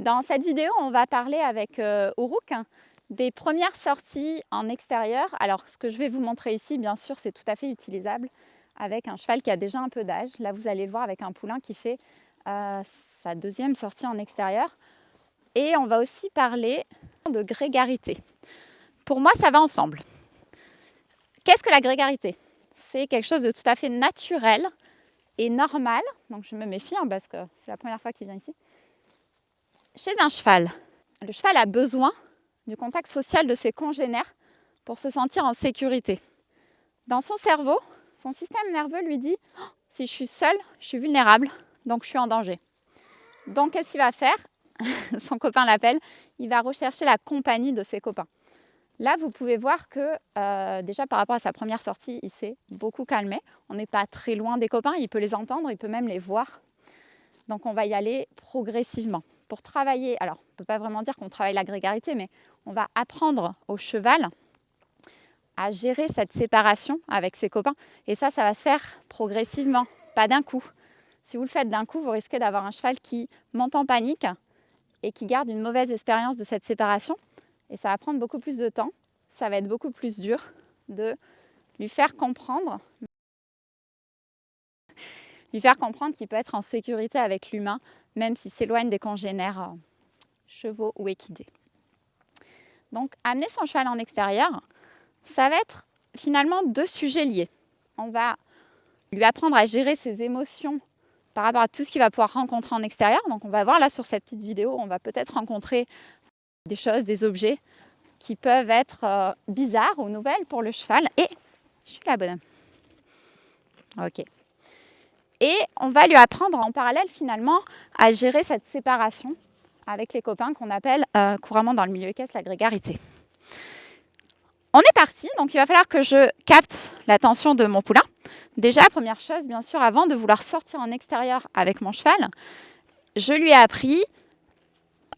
Dans cette vidéo, on va parler avec Uruk des premières sorties en extérieur. Alors, ce que je vais vous montrer ici, bien sûr, c'est tout à fait utilisable avec un cheval qui a déjà un peu d'âge. Là, vous allez le voir avec un poulain qui fait sa deuxième sortie en extérieur. Et on va aussi parler de grégarité. Pour moi, ça va ensemble. Qu'est-ce que la grégarité? C'est quelque chose de tout à fait naturel et normal. Donc, je me méfie parce que c'est la première fois qu'il vient ici. Chez un cheval, le cheval a besoin du contact social de ses congénères pour se sentir en sécurité. Dans son cerveau, son système nerveux lui dit oh, « si je suis seul, je suis vulnérable, donc je suis en danger ». Donc qu'est-ce qu'il va faire? Son copain l'appelle, il va rechercher la compagnie de ses copains. Là, vous pouvez voir que déjà par rapport à sa première sortie, il s'est beaucoup calmé. On n'est pas très loin des copains, il peut les entendre, il peut même les voir. Donc on va y aller progressivement. Pour travailler, alors on ne peut pas vraiment dire qu'on travaille la grégarité, mais on va apprendre au cheval à gérer cette séparation avec ses copains. Et ça va se faire progressivement, pas d'un coup. Si vous le faites d'un coup, vous risquez d'avoir un cheval qui monte en panique et qui garde une mauvaise expérience de cette séparation. Et ça va prendre beaucoup plus de temps. Ça va être beaucoup plus dur de lui faire comprendre qu'il peut être en sécurité avec l'humain, même s'il s'éloigne des congénères chevaux ou équidés. Donc, amener son cheval en extérieur, ça va être finalement deux sujets liés. On va lui apprendre à gérer ses émotions par rapport à tout ce qu'il va pouvoir rencontrer en extérieur. Donc, on va voir là sur cette petite vidéo, on va peut-être rencontrer des choses, des objets qui peuvent être bizarres ou nouvelles pour le cheval. Et je suis la bonne. Ok. Et on va lui apprendre en parallèle finalement à gérer cette séparation avec les copains qu'on appelle couramment dans le milieu équestre la grégarité. On est parti, donc il va falloir que je capte l'attention de mon poulain. Déjà, première chose, bien sûr, avant de vouloir sortir en extérieur avec mon cheval, je lui ai appris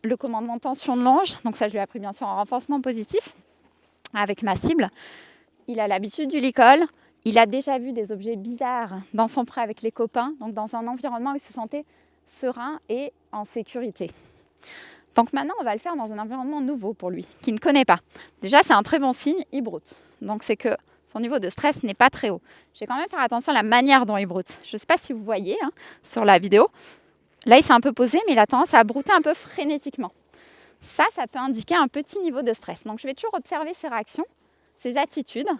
le commandement tension de longe. Donc ça, je lui ai appris bien sûr en renforcement positif avec ma cible. Il a l'habitude du licol. Il a déjà vu des objets bizarres dans son pré avec les copains, donc dans un environnement où il se sentait serein et en sécurité. Donc maintenant, on va le faire dans un environnement nouveau pour lui, qu'il ne connaît pas. Déjà, c'est un très bon signe, il broute. Donc c'est que son niveau de stress n'est pas très haut. Je vais quand même faire attention à la manière dont il broute. Je ne sais pas si vous voyez sur la vidéo. Là, il s'est un peu posé, mais il a tendance à brouter un peu frénétiquement. Ça peut indiquer un petit niveau de stress. Donc je vais toujours observer ses réactions, ses attitudes,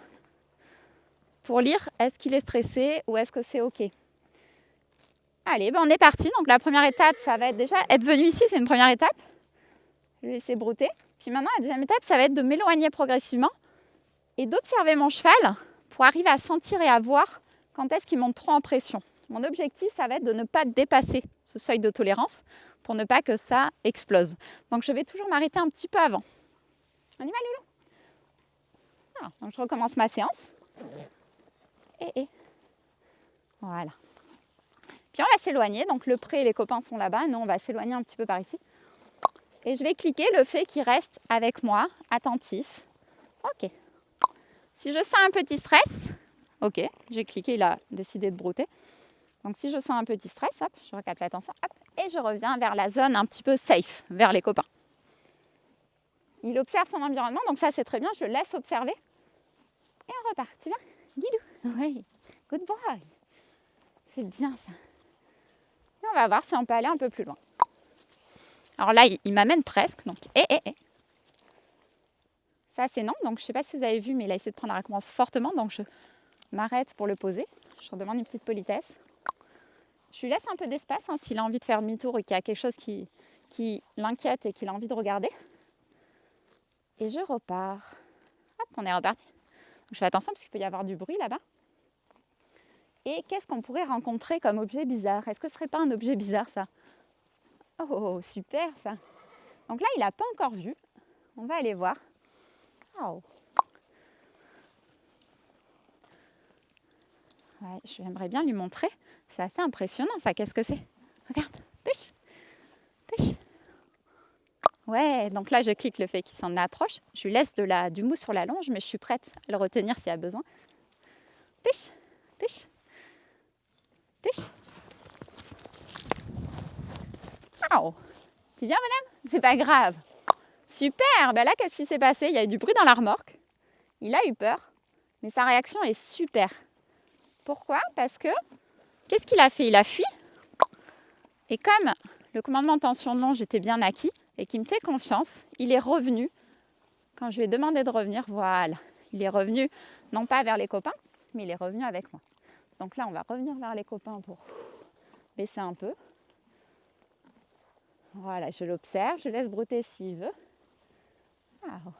pour lire est-ce qu'il est stressé ou est-ce que c'est OK. Allez, on est parti. Donc la première étape, ça va être déjà être venu ici, c'est une première étape. Je vais laisser brouter. Puis maintenant, la deuxième étape, ça va être de m'éloigner progressivement et d'observer mon cheval pour arriver à sentir et à voir quand est-ce qu'il monte trop en pression. Mon objectif, ça va être de ne pas dépasser ce seuil de tolérance pour ne pas que ça explose. Donc je vais toujours m'arrêter un petit peu avant. On y va, Loulou? Alors, donc je recommence ma séance. Voilà. Puis on va s'éloigner. Donc le pré et les copains sont là-bas. Nous, on va s'éloigner un petit peu par ici. Et je vais cliquer le fait qu'il reste avec moi, attentif. OK. Si je sens un petit stress, OK, j'ai cliqué, il a décidé de brouter. Donc si je sens un petit stress, hop, je recapte l'attention, hop, et je reviens vers la zone un petit peu safe, vers les copains. Il observe son environnement, donc ça c'est très bien, je le laisse observer. Et on repart. Tu viens, Guidou? Oui, good boy. C'est bien ça. Et on va voir si on peut aller un peu plus loin. Alors là, il m'amène presque, donc Ça c'est non, donc je ne sais pas si vous avez vu, mais il a essayé de prendre la récompense fortement, donc je m'arrête pour le poser. Je redemande une petite politesse. Je lui laisse un peu d'espace s'il a envie de faire demi-tour et qu'il y a quelque chose qui l'inquiète et qu'il a envie de regarder. Et je repars. Hop, on est reparti. Donc, je fais attention parce qu'il peut y avoir du bruit là-bas. Et qu'est-ce qu'on pourrait rencontrer comme objet bizarre? Est-ce que ce ne serait pas un objet bizarre ça? Oh, super ça. Donc là, il n'a pas encore vu. On va aller voir. Oh. Ouais, j'aimerais bien lui montrer. C'est assez impressionnant ça. Qu'est-ce que c'est? Regarde. Touche. Touche. Ouais, donc là, je clique le fait qu'il s'en approche. Je lui laisse du mousse sur la longe, mais je suis prête à le retenir s'il y a besoin. Touche. Touche. Touche. Oh. Tu viens, bonhomme? C'est pas grave. Super. Ben là, qu'est-ce qui s'est passé? Il y a eu du bruit dans la remorque. Il a eu peur, mais sa réaction est super. Pourquoi? Parce que, qu'est-ce qu'il a fait? Il a fui. Et comme le commandement de tension de longe était bien acquis et qu'il me fait confiance, il est revenu. Quand je lui ai demandé de revenir, voilà. Il est revenu, non pas vers les copains, mais il est revenu avec moi. Donc là, on va revenir vers les copains pour baisser un peu. Voilà, je l'observe, je laisse brouter s'il veut. Wow.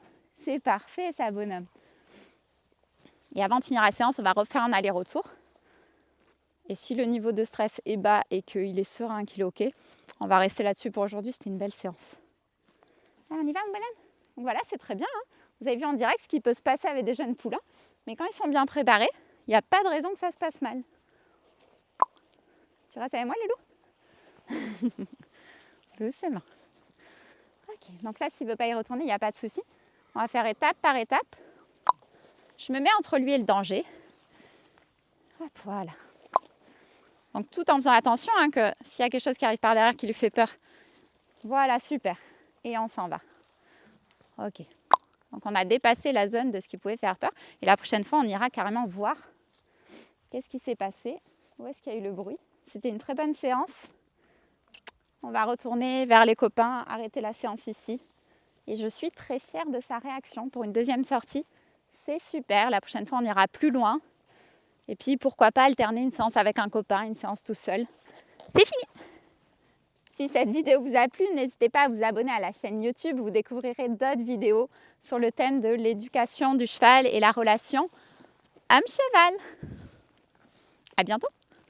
C'est parfait, ça, bonhomme. Et avant de finir la séance, on va refaire un aller-retour. Et si le niveau de stress est bas et qu'il est serein, qu'il est OK, on va rester là-dessus pour aujourd'hui. C'était une belle séance. Allez, on y va, mon bonhomme? Donc voilà, c'est très bien. Hein. Vous avez vu en direct ce qui peut se passer avec des jeunes poulains. Mais quand ils sont bien préparés, il n'y a pas de raison que ça se passe mal. Tu restes avec moi, Loulou? Doucement. Ok, donc là, s'il ne veut pas y retourner, il n'y a pas de souci. On va faire étape par étape. Je me mets entre lui et le danger. Hop, voilà. Donc tout en faisant attention que s'il y a quelque chose qui arrive par derrière qui lui fait peur. Voilà, super. Et on s'en va. Ok. Donc on a dépassé la zone de ce qui pouvait faire peur. Et la prochaine fois, on ira carrément voir qu'est-ce qui s'est passé. Où est-ce qu'il y a eu le bruit? C'était une très bonne séance. On va retourner vers les copains, arrêter la séance ici. Et je suis très fière de sa réaction pour une deuxième sortie. C'est super. La prochaine fois, on ira plus loin. Et puis, pourquoi pas alterner une séance avec un copain, une séance tout seul. C'est fini! Si cette vidéo vous a plu, n'hésitez pas à vous abonner à la chaîne YouTube. Vous découvrirez d'autres vidéos sur le thème de l'éducation du cheval et la relation homme-cheval. À bientôt!